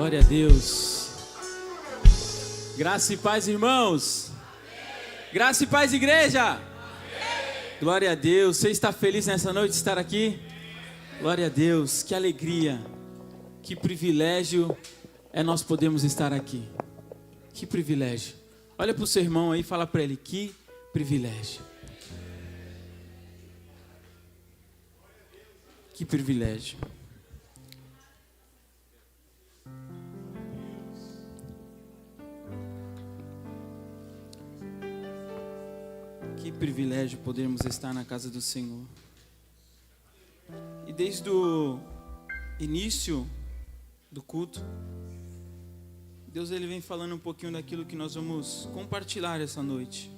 Glória a Deus. Graça e paz, irmãos. Graça e paz, igreja. Glória a Deus. Você está feliz nessa noite de estar aqui? Glória a Deus. Que alegria. Que privilégio é nós podermos estar aqui. Que privilégio. Olha para o seu irmão aí e fala para ele: que privilégio. Que privilégio. Que privilégio podermos estar na casa do Senhor. E desde o início do culto, Deus ele vem falando um pouquinho daquilo que nós vamos compartilhar essa noite.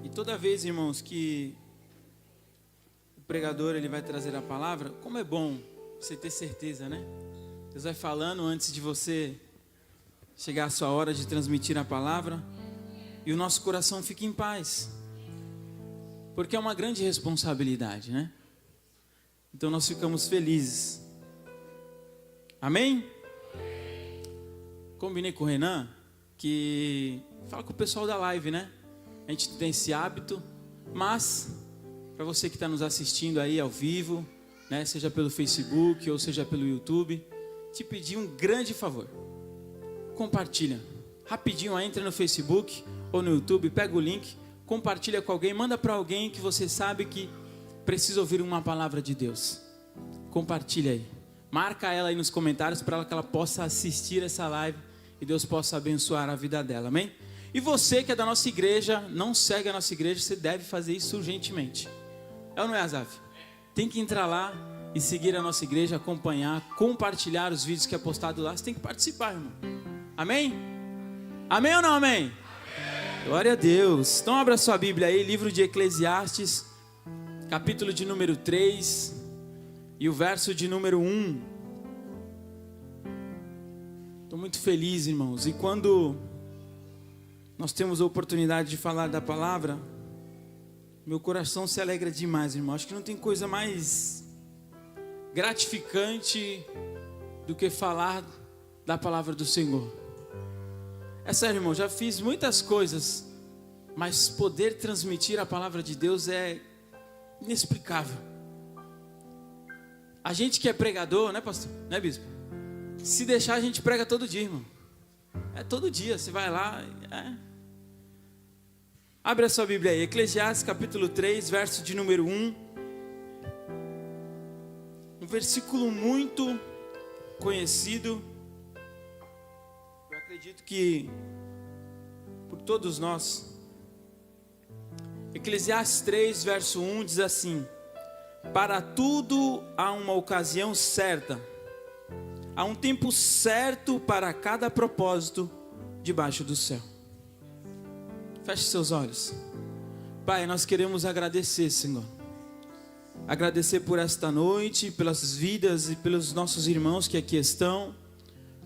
E toda vez, irmãos, que o pregador ele vai trazer a palavra, como é bom você ter certeza, né? Deus vai falando antes de você chegar a sua hora de transmitir a palavra. E o nosso coração fica em paz. Porque é uma grande responsabilidade, né? Então nós ficamos felizes. Amém? Combinei com o Renan que fala com o pessoal da live, né? A gente tem esse hábito, mas para você que está nos assistindo aí ao vivo, né? Seja pelo Facebook ou seja pelo YouTube, te pedir um grande favor. Compartilha. Rapidinho, entra no Facebook ou no YouTube, pega o link, compartilha com alguém, manda para alguém que você sabe que precisa ouvir uma palavra de Deus. Compartilha aí. Marca ela aí nos comentários para que ela possa assistir essa live e Deus possa abençoar a vida dela, amém? E você que é da nossa igreja, não segue a nossa igreja, você deve fazer isso urgentemente. É ou não é, Azaf? Tem que entrar lá e seguir a nossa igreja, acompanhar, compartilhar os vídeos que é postado lá. Você tem que participar, irmão. Amém? Amém ou não amém? Glória a Deus. Então abra sua Bíblia aí, livro de Eclesiastes, capítulo de número 3 e o verso de número 1. Estou muito feliz, irmãos. E quando nós temos a oportunidade de falar da palavra, meu coração se alegra demais, irmão. Acho que não tem coisa mais gratificante do que falar da palavra do Senhor. É sério, irmão, já fiz muitas coisas, mas poder transmitir a palavra de Deus é inexplicável. A gente que é pregador, né, pastor? Né, bispo? Se deixar, a gente prega todo dia, irmão. É todo dia, você vai lá. Abre a sua Bíblia aí, Eclesiastes capítulo 3, verso de número 1. Um versículo muito conhecido. Acredito que por todos nós. Eclesiastes 3, verso 1 diz assim: para tudo há uma ocasião certa, há um tempo certo para cada propósito debaixo do céu. Feche seus olhos. Pai, nós queremos agradecer, Senhor. Agradecer por esta noite, pelas vidas e pelos nossos irmãos que aqui estão.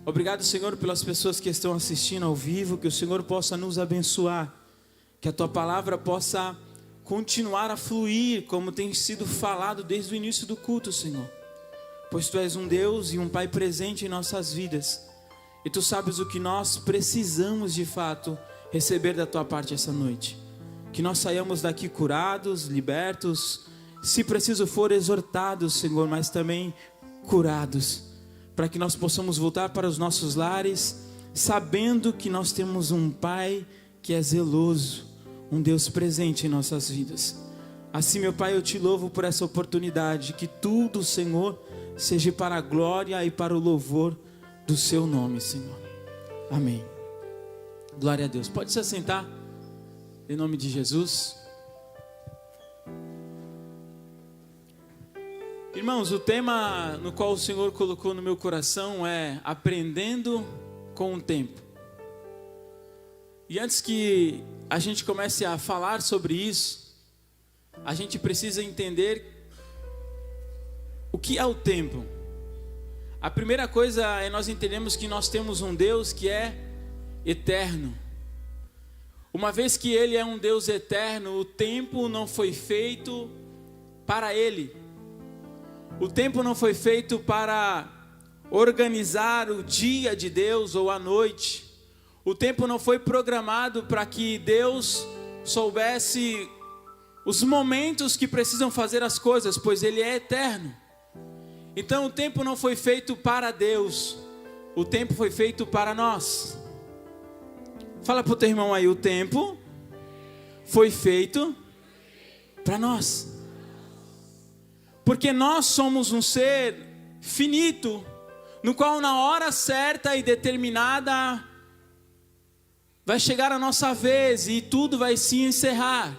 Obrigado, Senhor, pelas pessoas que estão assistindo ao vivo, que o Senhor possa nos abençoar, que a Tua palavra possa continuar a fluir, como tem sido falado desde o início do culto, Senhor. Pois Tu és um Deus e um Pai presente em nossas vidas, e Tu sabes o que nós precisamos de fato receber da Tua parte essa noite. Que nós saiamos daqui curados, libertos, se preciso for exortados, Senhor, mas também curados, para que nós possamos voltar para os nossos lares, sabendo que nós temos um Pai que é zeloso, um Deus presente em nossas vidas. Assim, meu Pai, eu Te louvo por essa oportunidade, que tudo, Senhor, seja para a glória e para o louvor do Seu nome, Senhor. Amém. Glória a Deus. Pode se assentar, em nome de Jesus. Irmãos, o tema no qual o Senhor colocou no meu coração é aprendendo com o tempo. E antes que a gente comece a falar sobre isso, a gente precisa entender o que é o tempo. A primeira coisa é nós entendemos que nós temos um Deus que é eterno. Uma vez que Ele é um Deus eterno, o tempo não foi feito para Ele. O tempo não foi feito para organizar o dia de Deus ou a noite. O tempo não foi programado para que Deus soubesse os momentos que precisam fazer as coisas, pois Ele é eterno. Então o tempo não foi feito para Deus, o tempo foi feito para nós. Fala para o teu irmão aí, o tempo foi feito para nós. Porque nós somos um ser finito, no qual na hora certa e determinada vai chegar a nossa vez e tudo vai se encerrar.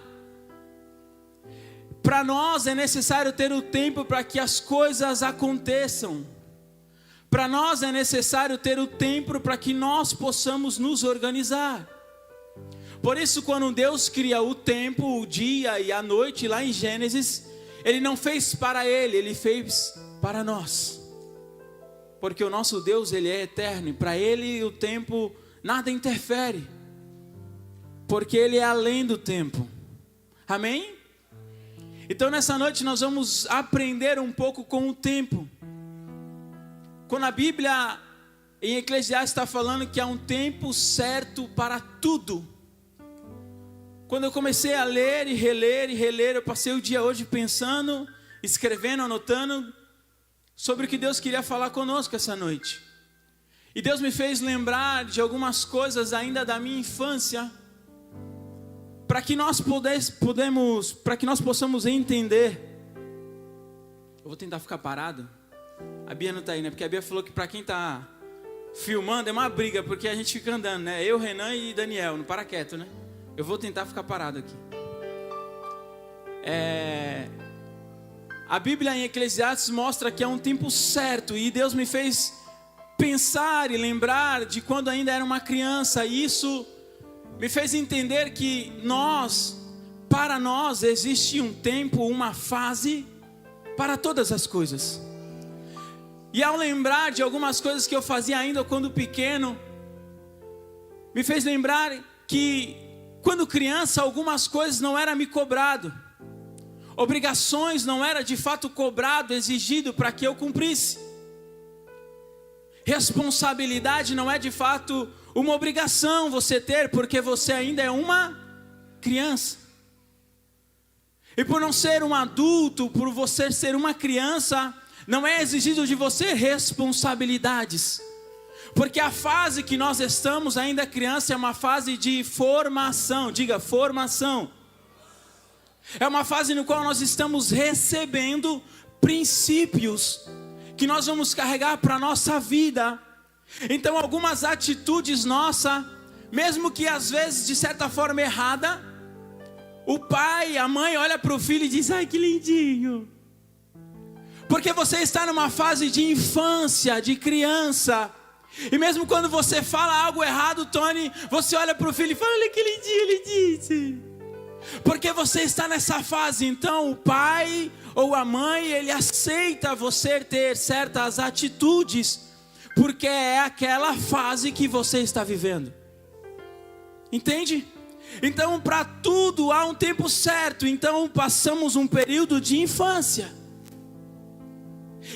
Para nós é necessário ter o tempo para que as coisas aconteçam. Para nós é necessário ter o tempo para que nós possamos nos organizar. Por isso, quando Deus cria o tempo, o dia e a noite, lá em Gênesis, Ele não fez para Ele, Ele fez para nós. Porque o nosso Deus, Ele é eterno, e para Ele o tempo nada interfere. Porque Ele é além do tempo. Amém? Então nessa noite nós vamos aprender um pouco com o tempo. Quando a Bíblia em Eclesiastes está falando que há um tempo certo para tudo. Quando eu comecei a ler e reler, eu passei o dia hoje pensando, escrevendo, anotando sobre o que Deus queria falar conosco essa noite. E Deus me fez lembrar de algumas coisas ainda da minha infância, para que nós possamos entender. Eu vou tentar ficar parado. A Bia não está aí, né? Porque a Bia falou que para quem está filmando é uma briga, porque a gente fica andando, né? Eu, Renan e Daniel, não para quieto, né? Eu vou tentar ficar parado aqui. A Bíblia em Eclesiastes mostra que é um tempo certo, e Deus me fez pensar e lembrar de quando ainda era uma criança, e isso me fez entender que para nós existe um tempo, uma fase para todas as coisas. E ao lembrar de algumas coisas que eu fazia ainda quando pequeno, me fez lembrar que quando criança algumas coisas não era me cobrado. Obrigações não era de fato cobrado, exigido para que eu cumprisse. Responsabilidade não é de fato uma obrigação você ter, porque você ainda é uma criança. E por não ser um adulto, por você ser uma criança, não é exigido de você responsabilidades. Porque a fase que nós estamos ainda criança é uma fase de formação. Diga, formação. É uma fase no qual nós estamos recebendo princípios que nós vamos carregar para a nossa vida. Então algumas atitudes nossas, mesmo que às vezes de certa forma errada, o pai, a mãe olha para o filho e diz: ai, que lindinho. Porque você está numa fase de infância, de criança. E mesmo quando você fala algo errado, Tony, você olha para o filho e fala: olha que lindinho ele disse. Porque você está nessa fase. Então o pai ou a mãe, ele aceita você ter certas atitudes, porque é aquela fase que você está vivendo. Entende? Então para tudo há um tempo certo. Então passamos um período de infância.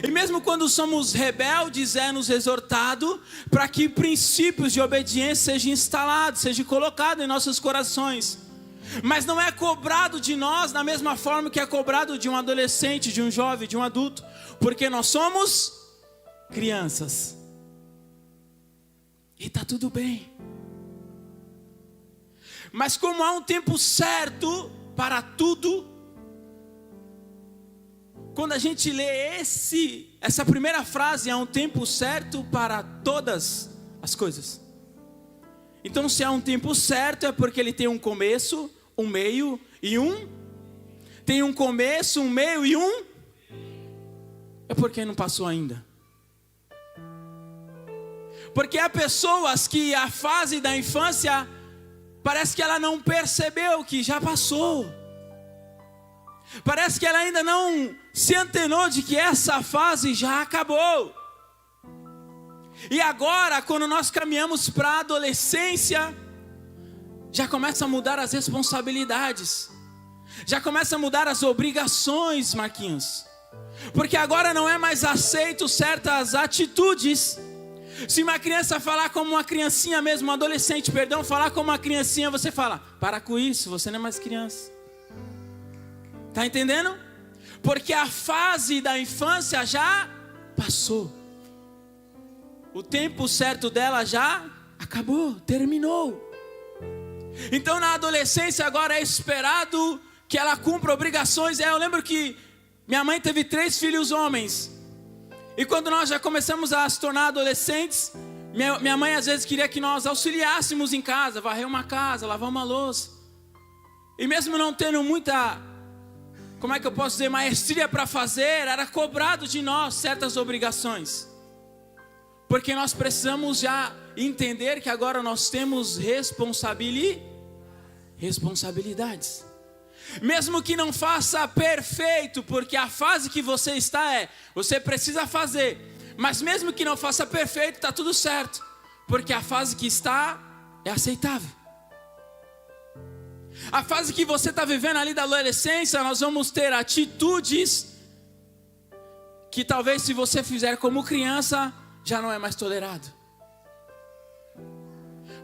E mesmo quando somos rebeldes, é nos exortado para que princípios de obediência sejam instalados, sejam colocados em nossos corações. Mas não é cobrado de nós da mesma forma que é cobrado de um adolescente, de um jovem, de um adulto, porque nós somos crianças. E está tudo bem. Mas como há um tempo certo para tudo, quando a gente lê essa primeira frase, há um tempo certo para todas as coisas. Então se há um tempo certo é porque ele tem um começo, um meio e um. Tem um começo, um meio e um. É porque não passou ainda. Porque há pessoas que a fase da infância parece que ela não percebeu que já passou. Parece que ela ainda não se antenou de que essa fase já acabou. E agora, quando nós caminhamos para a adolescência, já começa a mudar as responsabilidades. Já começa a mudar as obrigações, Marquinhos. Porque agora não é mais aceito certas atitudes. Se uma criança falar como uma criancinha mesmo, um adolescente, perdão, falar como uma criancinha, você fala, para com isso, você não é mais criança. Tá entendendo? Porque a fase da infância já passou. O tempo certo dela já acabou, terminou. Então na adolescência agora é esperado que ela cumpra obrigações. Eu lembro que minha mãe teve 3 filhos homens. E quando nós já começamos a se tornar adolescentes, minha mãe às vezes queria que nós auxiliássemos em casa, varrer uma casa, lavar uma louça. E mesmo não tendo muita, como é que eu posso dizer, maestria para fazer, era cobrado de nós certas obrigações. Porque nós precisamos já entender que agora nós temos responsabilidades. Mesmo que não faça perfeito, porque a fase que você está você precisa fazer. Mas mesmo que não faça perfeito, está tudo certo. Porque a fase que está é aceitável. A fase que você está vivendo ali da adolescência, nós vamos ter atitudes que talvez se você fizer como criança, já não é mais tolerado.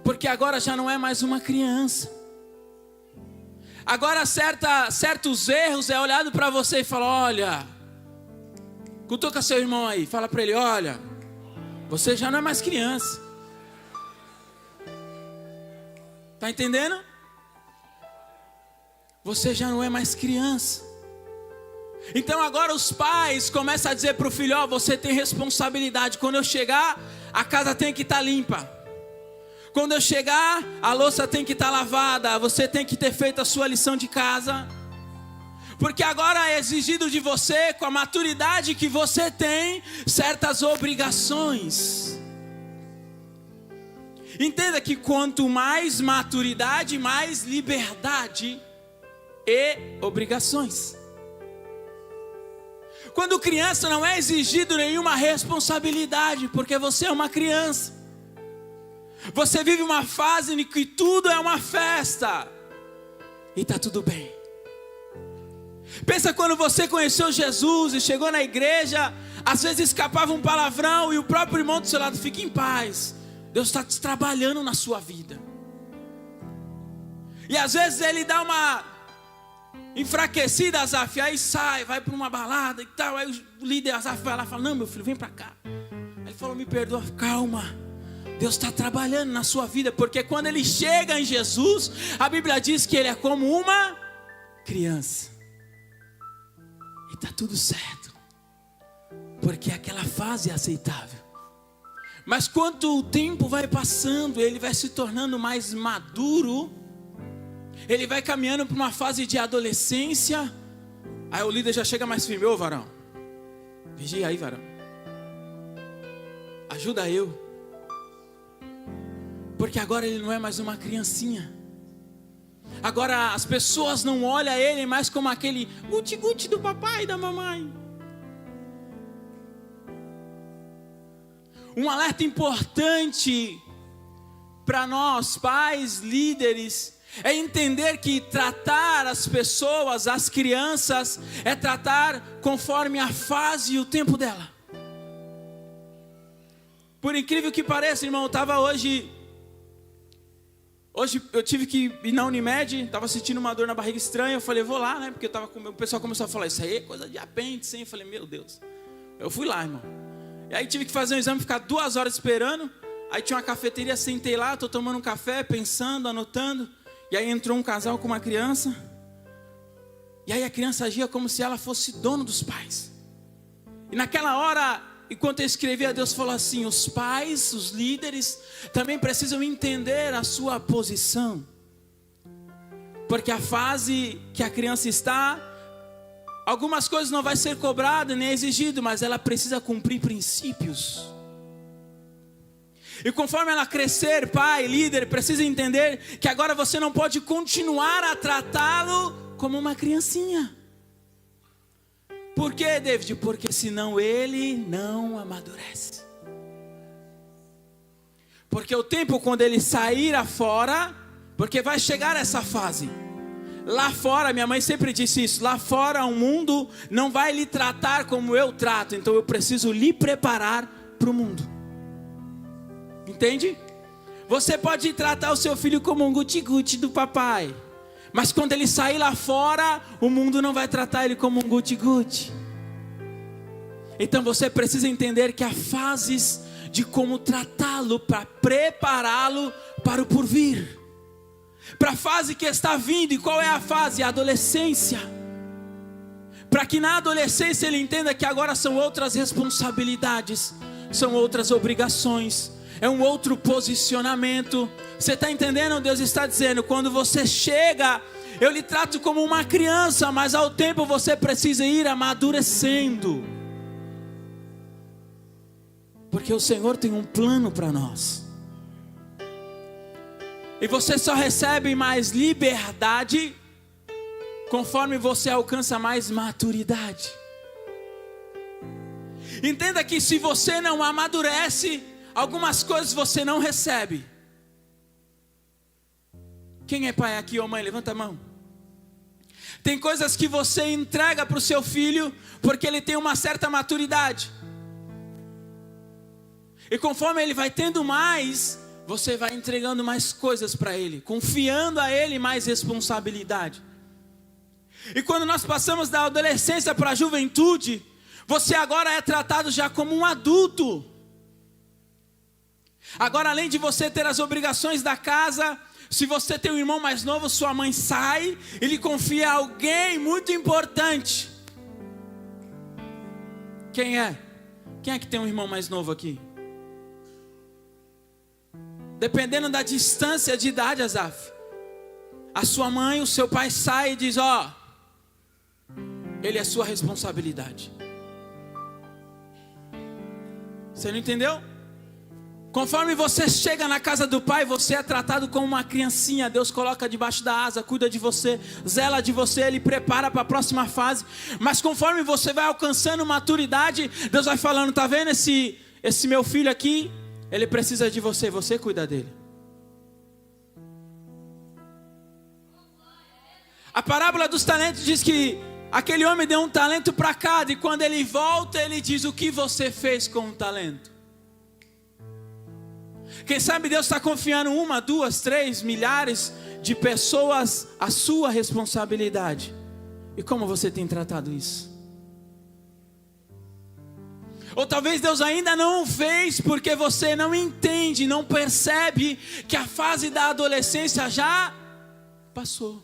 Porque agora já não é mais uma criança. Agora certos erros é olhado para você e fala, olha, cutuca seu irmão aí, fala para ele, olha, você já não é mais criança. Tá entendendo? Você já não é mais criança. Então agora os pais começam a dizer para o filho, ó, você tem responsabilidade, quando eu chegar, a casa tem que estar limpa. Quando eu chegar, a louça tem que estar lavada, você tem que ter feito a sua lição de casa. Porque agora é exigido de você, com a maturidade que você tem, certas obrigações. Entenda que quanto mais maturidade, mais liberdade e obrigações. Quando criança não é exigido nenhuma responsabilidade, porque você é uma criança. Você vive uma fase em que tudo é uma festa. E está tudo bem. Pensa quando você conheceu Jesus e chegou na igreja. Às vezes escapava um palavrão e o próprio irmão do seu lado, fica em paz. Deus está trabalhando na sua vida. E às vezes ele dá uma enfraquecida, Azaf, aí sai, vai para uma balada e tal. Aí o líder Azaf vai lá e fala, não meu filho, vem para cá. Aí ele falou, me perdoa, calma. Deus está trabalhando na sua vida, porque quando ele chega em Jesus, a Bíblia diz que ele é como uma criança. E está tudo certo, porque aquela fase é aceitável. Mas quanto o tempo vai passando, ele vai se tornando mais maduro, ele vai caminhando para uma fase de adolescência. Aí o líder já chega mais firme, ô varão, vigia aí varão, ajuda eu. Porque agora ele não é mais uma criancinha. Agora as pessoas não olham ele mais como aquele guti-guti do papai e da mamãe. Um alerta importante para nós, pais, líderes, é entender que tratar as pessoas, as crianças, é tratar conforme a fase e o tempo dela. Por incrível que pareça, irmão, eu estava Hoje eu tive que ir na Unimed, estava sentindo uma dor na barriga estranha, eu falei, vou lá, né? Porque o pessoal começou a falar, isso aí é coisa de apêndice, hein? Eu falei, meu Deus. Eu fui lá, irmão. E aí tive que fazer um exame, ficar 2 horas esperando. Aí tinha uma cafeteria, sentei lá, estou tomando um café, pensando, anotando. E aí entrou um casal com uma criança. E aí a criança agia como se ela fosse dono dos pais. E naquela hora, enquanto eu escrevia, Deus falou assim, os pais, os líderes, também precisam entender a sua posição. Porque a fase que a criança está, algumas coisas não vai ser cobrado nem exigido, mas ela precisa cumprir princípios. E conforme ela crescer, pai, líder, precisa entender que agora você não pode continuar a tratá-lo como uma criancinha. Por quê, David? Porque senão ele não amadurece. Porque o tempo quando ele sair afora, porque vai chegar essa fase. lá fora, minha mãe sempre disse isso, lá fora o mundo não vai lhe tratar como eu trato, então eu preciso lhe preparar para o mundo. Entende? Você pode tratar o seu filho como um guti-guti do papai, mas quando ele sair lá fora, o mundo não vai tratar ele como um guti-guti. Então você precisa entender que há fases de como tratá-lo para prepará-lo para o porvir, para a fase que está vindo. E qual é a fase? A adolescência. Para que na adolescência ele entenda que agora são outras responsabilidades, são outras obrigações, é um outro posicionamento. Você está entendendo? Deus está dizendo, quando você chega, eu lhe trato como uma criança, mas ao tempo você precisa ir amadurecendo, porque o Senhor tem um plano para nós. E você só recebe mais liberdade conforme você alcança mais maturidade. Entenda que se você não amadurece, algumas coisas você não recebe. Quem é pai aqui ou mãe? Levanta a mão. Tem coisas que você entrega para o seu filho porque ele tem uma certa maturidade. E conforme ele vai tendo mais, você vai entregando mais coisas para ele, confiando a ele mais responsabilidade. E quando nós passamos da adolescência para a juventude, você agora é tratado já como um adulto. Agora, além de você ter as obrigações da casa, se você tem um irmão mais novo, sua mãe sai e lhe confia a alguém muito importante. Quem é? Quem é que tem um irmão mais novo aqui? Dependendo da distância de idade, Azaf, a sua mãe, o seu pai sai e diz, ó, ele é sua responsabilidade. Você não entendeu? Conforme você chega na casa do pai, você é tratado como uma criancinha. Deus coloca debaixo da asa, cuida de você, zela de você, Ele prepara para a próxima fase. Mas conforme você vai alcançando maturidade, Deus vai falando, tá vendo esse meu filho aqui? Ele precisa de você, você cuida dele. A parábola dos talentos diz que aquele homem deu um talento para cada, e quando ele volta, ele diz, o que você fez com o talento? Quem sabe Deus está confiando 1, 2, 3 milhares de pessoas a sua responsabilidade. E como você tem tratado isso? Ou talvez Deus ainda não fez porque você não entende, não percebe que a fase da adolescência já passou.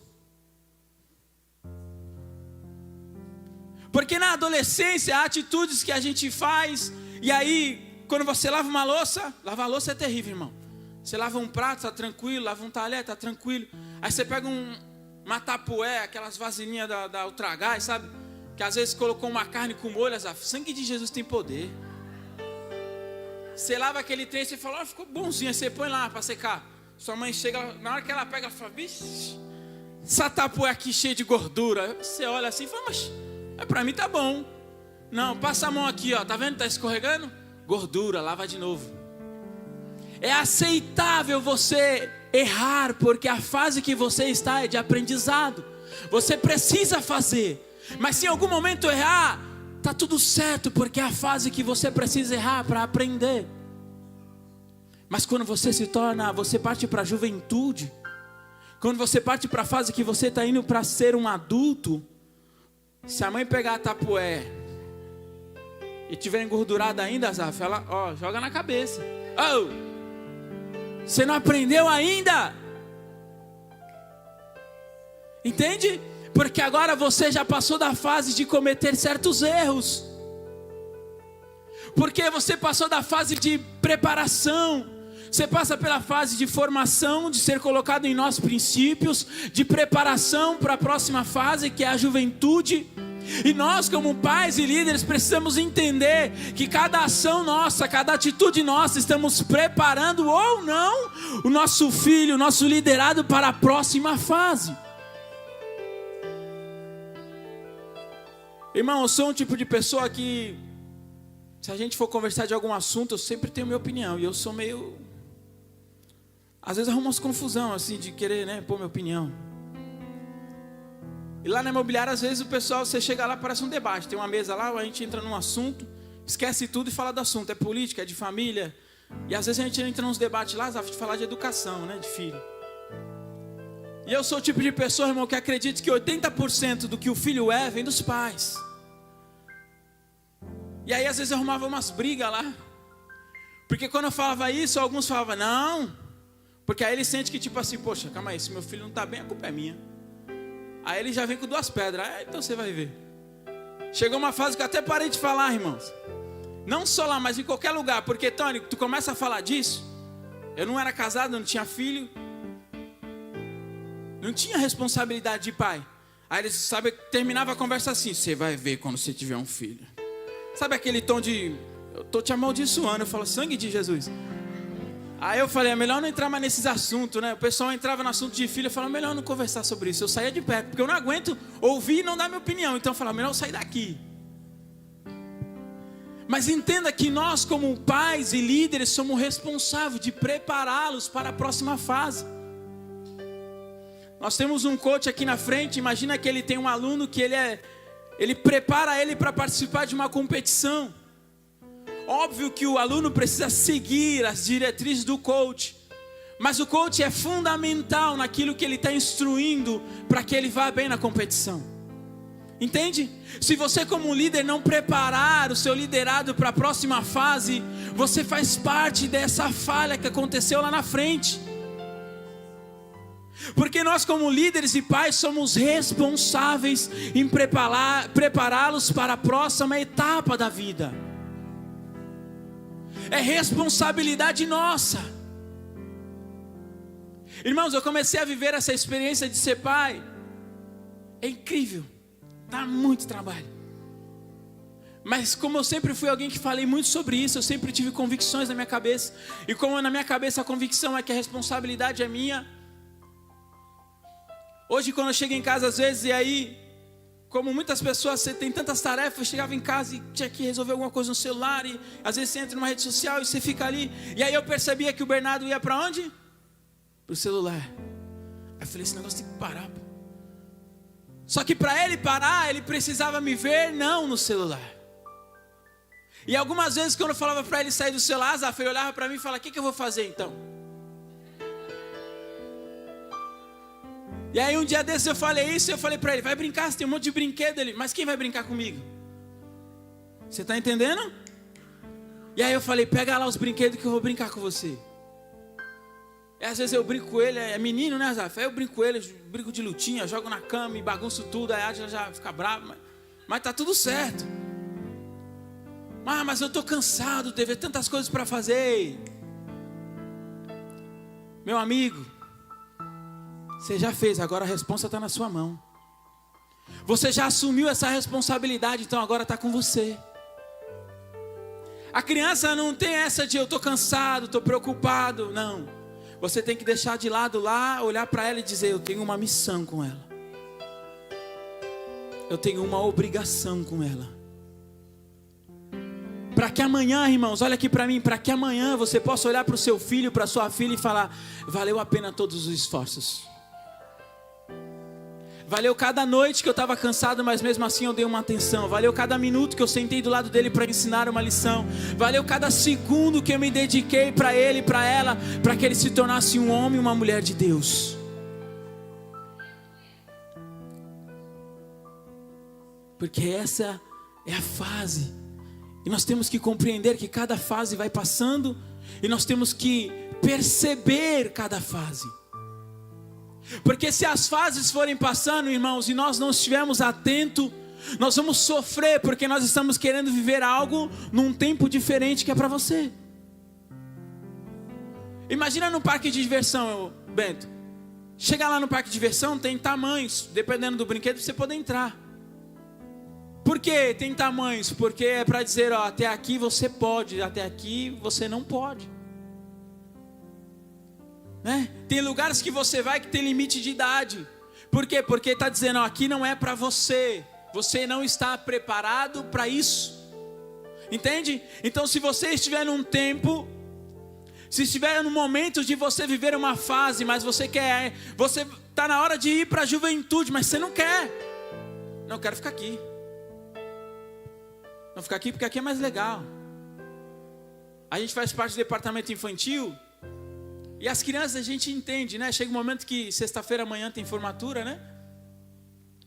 Porque na adolescência há atitudes que a gente faz, e aí quando você lava uma louça, lavar a louça é terrível, irmão. Você lava um prato, está tranquilo, lava um talher, está tranquilo. Aí você pega uma tapué, aquelas vasilhinhas da Ultragás, sabe? Que às vezes colocou uma carne com molho, sangue de Jesus tem poder. Você lava aquele trem, você fala, ficou bonzinho, aí você põe lá para secar. Sua mãe chega, na hora que ela pega, ela fala, vixe, essa tapué aqui cheia de gordura. Você olha assim e fala, mas para mim tá bom. Não, passa a mão aqui, ó, tá vendo? Tá escorregando? Gordura, lava de novo. É aceitável você errar, porque a fase que você está é de aprendizado. Você precisa fazer. Mas se em algum momento errar, tá tudo certo, porque é a fase que você precisa errar para aprender. Mas quando você parte para a juventude, quando você parte para a fase que você está indo para ser um adulto, se a mãe pegar a tapué e tiver engordurada ainda, Azaf, ela joga na cabeça. Você não aprendeu ainda? Entende? Porque agora você já passou da fase de cometer certos erros. Porque você passou da fase de preparação. Você passa pela fase de formação, de ser colocado em nós princípios, de preparação para a próxima fase, que é a juventude. E nós, como pais e líderes, precisamos entender que cada ação nossa, cada atitude nossa, estamos preparando ou não o nosso filho, o nosso liderado para a próxima fase. Irmão, eu sou um tipo de pessoa que, se a gente for conversar de algum assunto, eu sempre tenho minha opinião. E eu sou meio... Às vezes arrumo umas confusão, assim, de querer, pôr minha opinião. E lá na imobiliária, às vezes o pessoal, você chega lá, parece um debate. Tem uma mesa lá, a gente entra num assunto, esquece tudo e fala do assunto. É política, é de família. E às vezes a gente entra nos debates lá, de falar de educação, né, de filho. E eu sou o tipo de pessoa, irmão, que acredita que 80% do que o filho é, vem dos pais. E aí às vezes eu arrumava umas brigas lá. Porque quando eu falava isso, alguns falavam, não. Porque aí ele sente que tipo assim, poxa, calma aí, se meu filho não está bem, a culpa é minha. Aí ele já vem com 2 pedras, então você vai ver. Chegou uma fase que eu até parei de falar, irmãos. Não só lá, mas em qualquer lugar. Porque, Tony, tu começa a falar disso. Eu não era casado, não tinha filho. Não tinha responsabilidade de pai. Aí eles, sabe, terminava a conversa assim, você vai ver quando você tiver um filho. Sabe aquele tom de, eu tô te amaldiçoando, eu falo, sangue de Jesus. Aí eu falei, é melhor não entrar mais nesses assuntos, né? O pessoal entrava no assunto de filho, eu falava, melhor não conversar sobre isso. Eu saía de perto, porque eu não aguento ouvir e não dar minha opinião. Então eu falava, melhor eu sair daqui. Mas entenda que nós como pais e líderes somos responsáveis de prepará-los para a próxima fase. Nós temos um coach aqui na frente, imagina que ele tem um aluno que ele prepara ele para participar de uma competição. Óbvio que o aluno precisa seguir as diretrizes do coach, mas o coach é fundamental naquilo que ele está instruindo para que ele vá bem na competição. Entende? Se você como líder não preparar o seu liderado para a próxima fase, você faz parte dessa falha que aconteceu lá na frente. Porque nós como líderes e pais somos responsáveis em prepará-los para a próxima etapa da vida. É responsabilidade nossa. Irmãos, eu comecei a viver essa experiência de ser pai. É incrível. Dá muito trabalho. Mas como eu sempre fui alguém que falei muito sobre isso, eu sempre tive convicções na minha cabeça. E como na minha cabeça a convicção é que a responsabilidade é minha. Hoje quando eu chego em casa às vezes, e aí, como muitas pessoas, você tem tantas tarefas, eu chegava em casa e tinha que resolver alguma coisa no celular, e às vezes você entra numa rede social e você fica ali, e aí eu percebia que o Bernardo ia para onde? Para o celular. Aí eu falei, esse negócio tem que parar, pô. Só que para ele parar, ele precisava me ver não no celular. E algumas vezes quando eu falava para ele sair do celular, ele olhava para mim e falava, o que eu vou fazer então? E aí um dia desses eu falei isso, eu falei para ele, vai brincar, você tem um monte de brinquedo. Ele, mas quem vai brincar comigo? Você está entendendo? E aí eu falei, pega lá os brinquedos que eu vou brincar com você. E às vezes eu brinco com ele, é menino, né, Zaf? Aí eu brinco com ele, brinco de lutinha, jogo na cama e bagunço tudo, aí a Adila já fica brava, mas tá tudo certo. Mas eu tô cansado, teve tantas coisas para fazer. Meu amigo, você já fez, agora a responsa está na sua mão. Você já assumiu essa responsabilidade, então agora está com você. A criança não tem essa de eu estou cansado, estou preocupado, não. Você tem que deixar de lado lá, olhar para ela e dizer, eu tenho uma missão com ela. Eu tenho uma obrigação com ela. Para que amanhã, irmãos, olha aqui para mim, para que amanhã você possa olhar para o seu filho, para a sua filha e falar, valeu a pena todos os esforços. Valeu cada noite que eu estava cansado, mas mesmo assim eu dei uma atenção. Valeu cada minuto que eu sentei do lado dele para ensinar uma lição. Valeu cada segundo que eu me dediquei para ele e para ela, para que ele se tornasse um homem e uma mulher de Deus. Porque essa é a fase. E nós temos que compreender que cada fase vai passando, e nós temos que perceber cada fase. Porque se as fases forem passando, irmãos, e nós não estivermos atentos, nós vamos sofrer, porque nós estamos querendo viver algo num tempo diferente que é para você. Imagina no parque de diversão, Bento. Chega lá no parque de diversão, tem tamanhos, dependendo do brinquedo, você pode entrar. Por que tem tamanhos? Porque é para dizer, ó, até aqui você pode, até aqui você não pode. Né? Tem lugares que você vai que tem limite de idade. Por quê? Porque está dizendo, ó, aqui não é para você. Você não está preparado para isso. Entende? Então se você estiver num tempo, se estiver no momento de você viver uma fase, mas você está na hora de ir para a juventude, mas você não quer. Não, eu quero ficar aqui. Não ficar aqui porque aqui é mais legal. A gente faz parte do departamento infantil. E as crianças a gente entende, né? Chega um momento que sexta-feira amanhã tem formatura, né?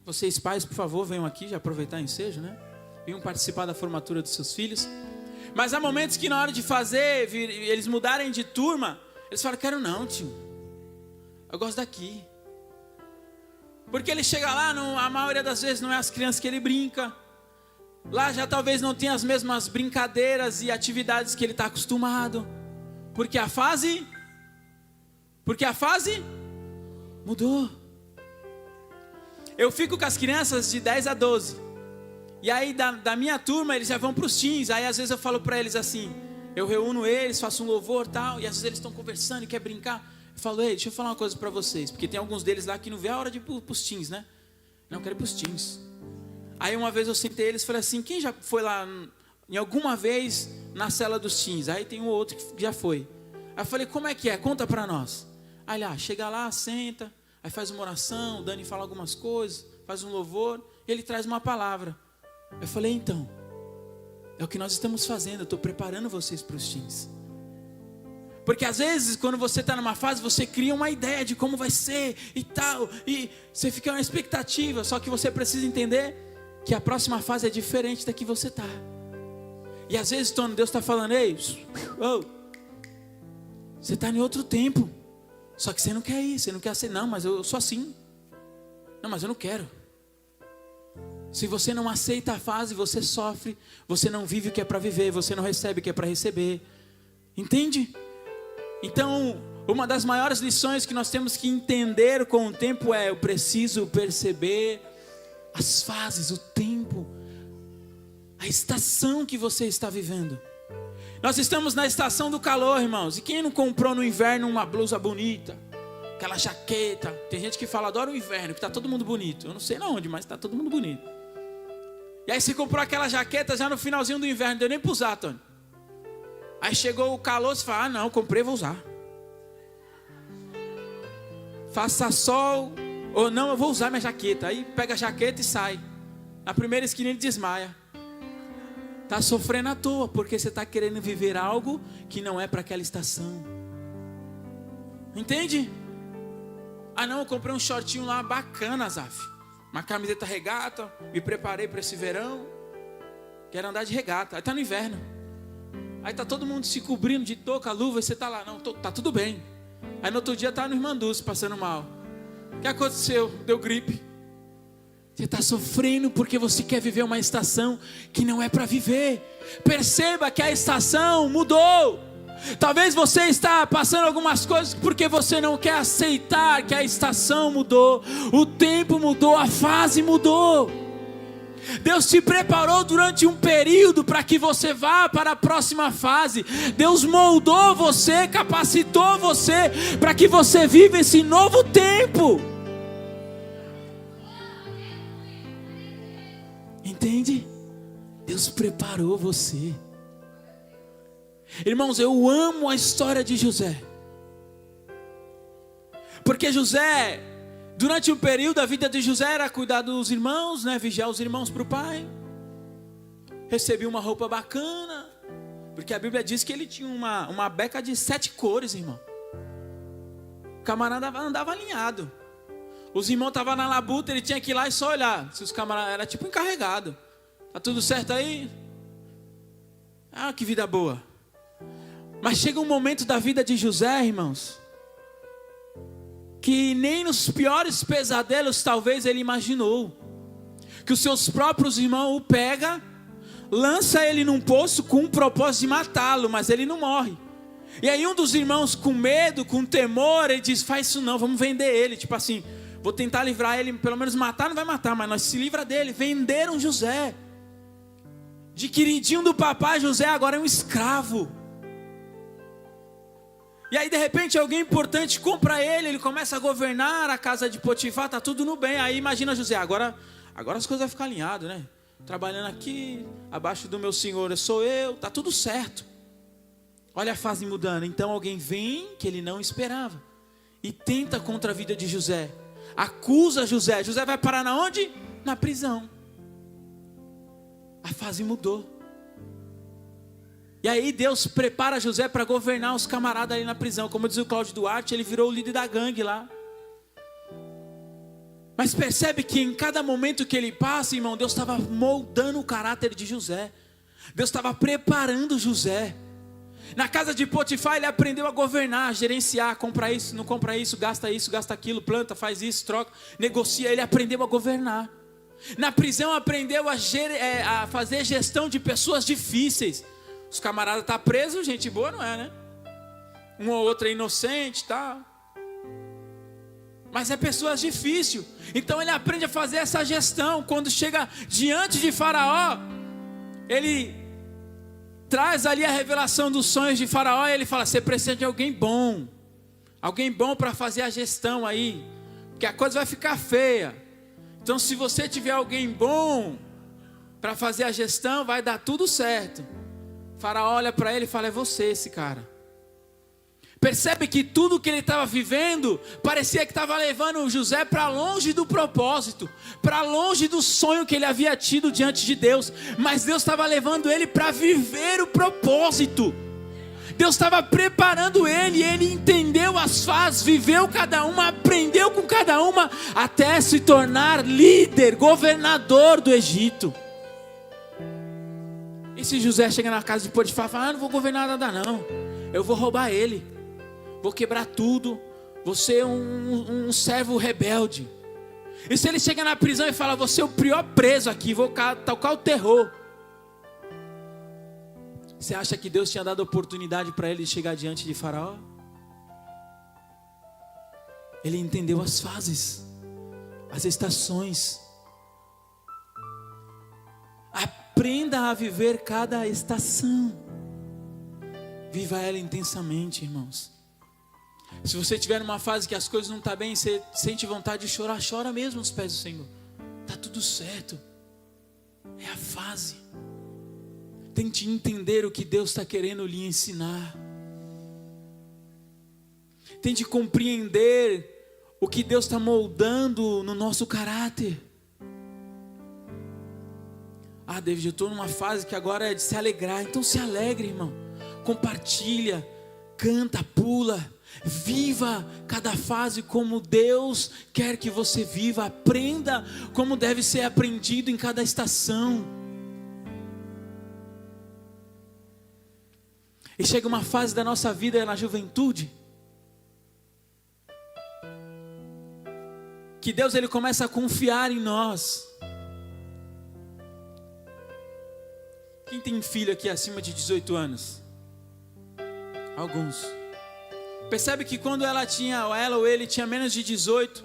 Vocês pais, por favor, venham aqui já aproveitar o ensejo, né? Venham participar da formatura dos seus filhos. Mas há momentos que na hora de fazer, eles mudarem de turma, eles falam, quero não, tio. Eu gosto daqui. Porque ele chega lá, a maioria das vezes não é as crianças que ele brinca. Lá já talvez não tenha as mesmas brincadeiras e atividades que ele está acostumado. Porque a fase mudou. Eu fico com as crianças de 10 a 12. E aí da minha turma eles já vão para os teens. Aí às vezes eu falo para eles assim, eu reúno eles, faço um louvor e tal. E às vezes eles estão conversando e querem brincar. Eu falo, ei, deixa eu falar uma coisa para vocês. Porque tem alguns deles lá que não vê a hora de ir para os teens, né? Não, eu quero ir para os teens. Aí uma vez eu sentei eles e falei assim, quem já foi lá em alguma vez na cela dos teens? Aí tem um outro que já foi. Aí eu falei, como é que é? Conta para nós. Aí ele, chega lá, senta, aí faz uma oração, o Dani fala algumas coisas, faz um louvor, e ele traz uma palavra. Eu falei, então, é o que nós estamos fazendo, eu estou preparando vocês para os teens. Porque às vezes, quando você está numa fase, você cria uma ideia de como vai ser e tal, e você fica na expectativa, só que você precisa entender que a próxima fase é diferente da que você está. E às vezes, Deus está falando, ei, você está em outro tempo. Só que você não quer ir, você não quer ser, não, mas eu sou assim. Não, mas eu não quero. Se você não aceita a fase, você sofre, você não vive o que é para viver, você não recebe o que é para receber. Entende? Então, uma das maiores lições que nós temos que entender com o tempo é, eu preciso perceber as fases, o tempo, a estação que você está vivendo. Nós estamos na estação do calor, irmãos. E quem não comprou no inverno uma blusa bonita? Aquela jaqueta. Tem gente que fala, adoro o inverno, que está todo mundo bonito. Eu não sei onde, mas está todo mundo bonito. E aí você comprou aquela jaqueta já no finalzinho do inverno, não deu nem para usar, Tony. Aí chegou o calor, você fala, não, comprei, vou usar. Faça sol, ou não, eu vou usar minha jaqueta. Aí pega a jaqueta e sai. Na primeira esquina ele desmaia. Está sofrendo à toa, porque você está querendo viver algo que não é para aquela estação. Entende? Não, eu comprei um shortinho lá bacana, Zaf. Uma camiseta regata, me preparei para esse verão. Quero andar de regata. Aí está no inverno. Aí está todo mundo se cobrindo de touca, luva, e você está lá. Não, tá tudo bem. Aí no outro dia está no Irmanduz, passando mal. O que aconteceu? Deu gripe. Você está sofrendo porque você quer viver uma estação que não é para viver. Perceba que a estação mudou. Talvez você está passando algumas coisas porque você não quer aceitar que a estação mudou. O tempo mudou, a fase mudou. Deus te preparou durante um período para que você vá para a próxima fase. Deus moldou você, capacitou você para que você viva esse novo tempo. Entende? Deus preparou você. Irmãos, eu amo a história de José. Porque José, durante um período, a vida de José era cuidar dos irmãos, né? Vigiar os irmãos para o pai. Recebia uma roupa bacana. Porque a Bíblia diz que ele tinha uma beca de 7 cores, irmão. O camarada andava alinhado. Os irmãos estavam na labuta, ele tinha que ir lá e só olhar. Se os camaradas, era tipo encarregado. Tá tudo certo aí? Que vida boa. Mas chega um momento da vida de José, irmãos, que nem nos piores pesadelos talvez ele imaginou. Que os seus próprios irmãos o pegam, lança ele num poço com o propósito de matá-lo, mas ele não morre. E aí um dos irmãos, com medo, com temor, ele diz, faz isso não, vamos vender ele. Tipo assim, vou tentar livrar ele, pelo menos matar não vai matar, mas nós se livra dele. Venderam José. De queridinho do papai, José agora é um escravo. E aí de repente alguém importante compra ele, ele começa a governar a casa de Potifar, tá tudo no bem. Aí imagina José, agora as coisas vão ficar alinhadas, né? Trabalhando aqui, abaixo do meu senhor sou eu, tá tudo certo. Olha a fase mudando. Então alguém vem que ele não esperava e tenta contra a vida de José. Acusa José. José vai parar na onde? na prisão. A fase mudou. E aí Deus prepara José para governar os camaradas ali na prisão. Como diz o Cláudio Duarte, ele virou o líder da gangue lá. Mas percebe que em cada momento que ele passa, irmão, Deus estava moldando o caráter de José. Deus estava preparando José. Na casa de Potifar ele aprendeu a governar, a gerenciar, compra isso, não compra isso, gasta aquilo, planta, faz isso, troca, negocia. Ele aprendeu a governar. Na prisão aprendeu a fazer gestão de pessoas difíceis. Os camaradas estão presos, gente boa não é, né? Um ou outro é inocente, tá? Mas é pessoas difíceis. Então ele aprende a fazer essa gestão. Quando chega diante de Faraó, ele traz ali a revelação dos sonhos de Faraó. E ele fala, você precisa de alguém bom para fazer a gestão aí, porque a coisa vai ficar feia. Então se você tiver alguém bom para fazer a gestão, vai dar tudo certo. Faraó olha para ele e fala, é você esse cara. Percebe que tudo que ele estava vivendo parecia que estava levando o José para longe do propósito, para longe do sonho que ele havia tido diante de Deus. Mas Deus estava levando ele para viver o propósito. Deus estava preparando ele, e ele entendeu as fases, viveu cada uma, aprendeu com cada uma, até se tornar líder, governador do Egito. E se José chega na casa de Potifar e fala, não vou governar nada não, eu vou roubar ele, vou quebrar tudo, vou ser um servo rebelde. E se ele chega na prisão e fala, vou ser o pior preso aqui, vou tocar o terror. Você acha que Deus tinha dado oportunidade para ele chegar diante de Faraó? Ele entendeu as fases, as estações. Aprenda a viver cada estação. Viva ela intensamente, irmãos. Se você estiver numa fase que as coisas não estão bem, você sente vontade de chorar, chora mesmo nos pés do Senhor. Está tudo certo. É a fase. Tente entender o que Deus está querendo lhe ensinar. Tente compreender o que Deus está moldando no nosso caráter. Ah, David, eu estou numa fase que agora é de se alegrar. Então se alegre, irmão. Compartilha, canta, pula. Viva cada fase como Deus quer que você viva. Aprenda como deve ser aprendido em cada estação. E chega uma fase da nossa vida na juventude que Deus ele começa a confiar em nós. Quem tem filho aqui acima de 18 anos? Alguns. Percebe que quando ela ou ele tinha menos de 18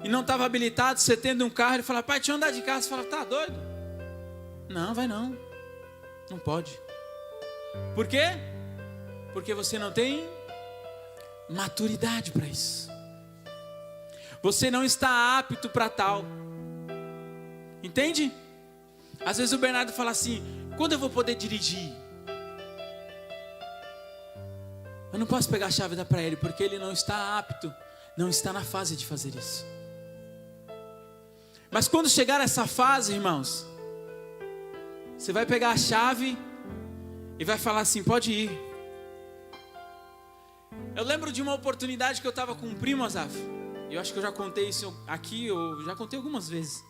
e não estava habilitado, você tendo um carro, ele fala, pai, deixa eu andar de carro. Você fala, tá doido? Não, vai não. Não pode. Por quê? Porque você não tem maturidade para isso. Você não está apto para tal. Entende? Às vezes o Bernardo fala assim, quando eu vou poder dirigir? Eu não posso pegar a chave e dar para ele, porque ele não está apto, não está na fase de fazer isso. Mas quando chegar essa fase, irmãos, você vai pegar a chave e vai falar assim, pode ir. Eu lembro de uma oportunidade que eu estava com um primo, Azaf. Eu acho que eu já contei isso aqui, eu já contei algumas vezes.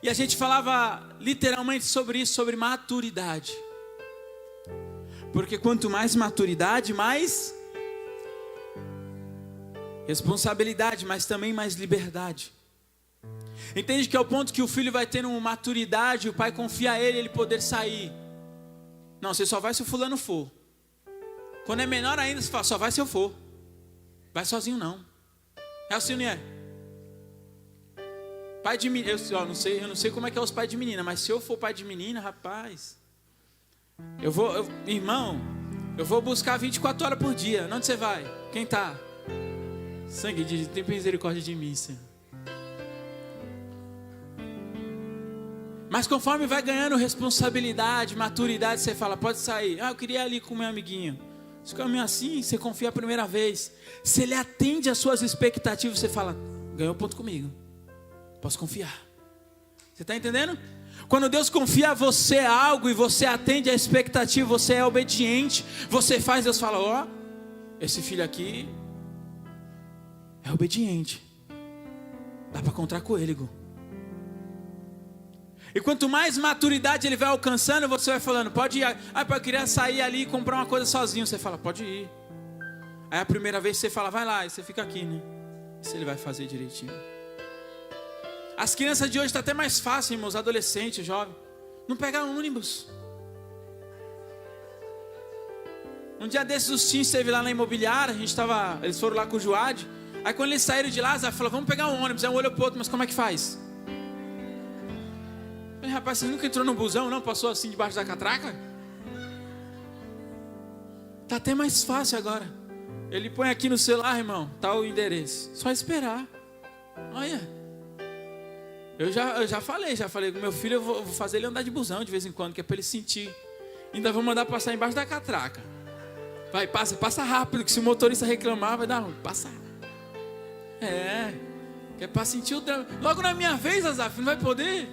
E a gente falava literalmente sobre isso, sobre maturidade. Porque quanto mais maturidade, mais responsabilidade, mas também mais liberdade. Entende que é o ponto que o filho vai ter uma maturidade, o pai confia a ele poder sair. Não, você só vai se o fulano for. Quando é menor ainda, você fala, só vai se eu for. Vai sozinho não. É assim, não é? Pai de menina, eu não sei como é que é os pais de menina, mas se eu for pai de menina, rapaz, irmão, eu vou buscar 24 horas por dia. Onde você vai? Quem tá? Sangue de Deus, tem misericórdia de mim, Senhor. Mas conforme vai ganhando responsabilidade, maturidade, você fala, pode sair. Ah, eu queria ir ali com o meu amiguinho. Se caminha assim, você confia a primeira vez. Se ele atende às suas expectativas, você fala, ganhou ponto comigo. Posso confiar. Você está entendendo? Quando Deus confia a você algo e você atende à expectativa, você é obediente, você faz, Deus fala, ó, esse filho aqui é obediente. Dá para contar com ele, Gu. E quanto mais maturidade ele vai alcançando, você vai falando, pode ir. Ah, pai, eu queria sair ali e comprar uma coisa sozinho. Você fala, pode ir. Aí a primeira vez você fala, vai lá, e você fica aqui, né? Isso ele vai fazer direitinho. As crianças de hoje está até mais fácil, irmãos, adolescentes, jovens. Não pegar ônibus. Um dia desses os teens esteve lá na imobiliária, eles foram lá com o Joad. Aí quando eles saíram de lá, Zé falou, vamos pegar um ônibus. Aí um olhou pro outro, mas como é que faz? Falei, rapaz, você nunca entrou no busão, não? Passou assim debaixo da catraca? Tá até mais fácil agora. Ele põe aqui no celular, irmão, tá o endereço. Só esperar. Olha. Eu já falei com meu filho, eu vou fazer ele andar de busão de vez em quando, que é para ele sentir. Ainda vou mandar passar embaixo da catraca. Vai, passa rápido, que se o motorista reclamar, vai dar ruim. Passa. É, que é para sentir o drama. Logo na minha vez, Azaf, não vai poder?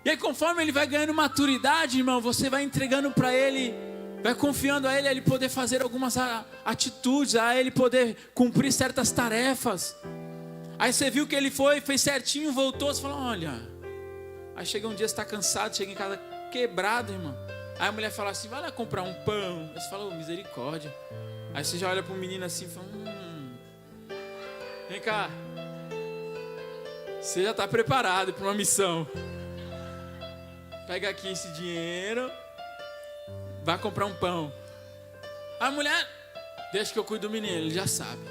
E aí conforme ele vai ganhando maturidade, irmão, você vai entregando para ele, vai confiando a ele poder fazer algumas atitudes, a ele poder cumprir certas tarefas. Aí você viu que ele fez certinho, voltou, você falou, olha. Aí chega um dia, você está cansado, chega em casa quebrado, irmão. Aí a mulher fala assim, vai lá comprar um pão. Aí você fala, misericórdia. Aí você já olha para o menino assim e fala, vem cá. Você já está preparado para uma missão. Pega aqui esse dinheiro, vai comprar um pão. A mulher, deixa que eu cuido do menino, ele já sabe.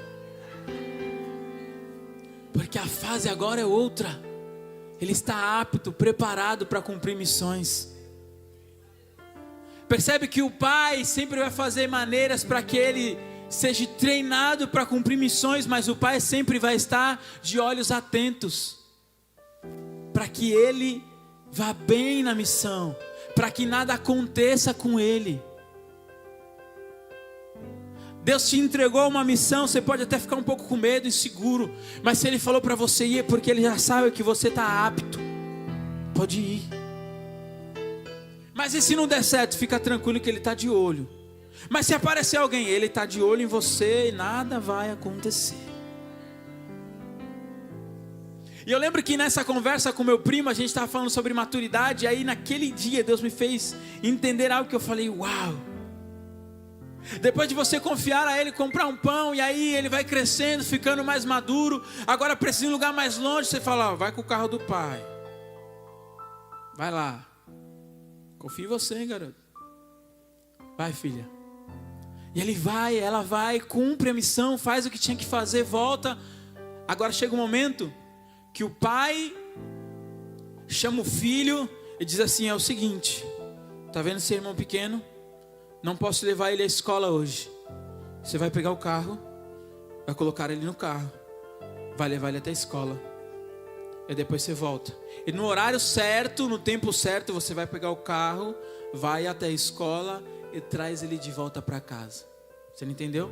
Porque a fase agora é outra. Ele está apto, preparado para cumprir missões. Percebe que o pai sempre vai fazer maneiras para que ele seja treinado para cumprir missões, mas o pai sempre vai estar de olhos atentos para que ele vá bem na missão, para que nada aconteça com ele. Deus te entregou uma missão, você pode até ficar um pouco com medo, inseguro, mas se Ele falou para você ir, é porque Ele já sabe que você está apto, pode ir. Mas e se não der certo, fica tranquilo que Ele está de olho. Mas se aparecer alguém, Ele está de olho em você e nada vai acontecer. E eu lembro que nessa conversa com meu primo, a gente estava falando sobre maturidade, e aí naquele dia Deus me fez entender algo que eu falei, uau. Depois de você confiar a Ele, comprar um pão, e aí ele vai crescendo, ficando mais maduro, agora precisa ir em um lugar mais longe, você fala, vai com o carro do pai. Vai lá. Confio em você, hein, garoto. Vai, filha. E ele vai, ela vai, cumpre a missão, faz o que tinha que fazer, volta. Agora chega um momento que o pai chama o filho e diz assim, é o seguinte, tá vendo esse irmão pequeno? Não posso levar ele à escola hoje. Você vai pegar o carro, vai colocar ele no carro, vai levar ele até a escola, e depois você volta. E no horário certo, no tempo certo, você vai pegar o carro, vai até a escola e traz ele de volta para casa. Você não entendeu?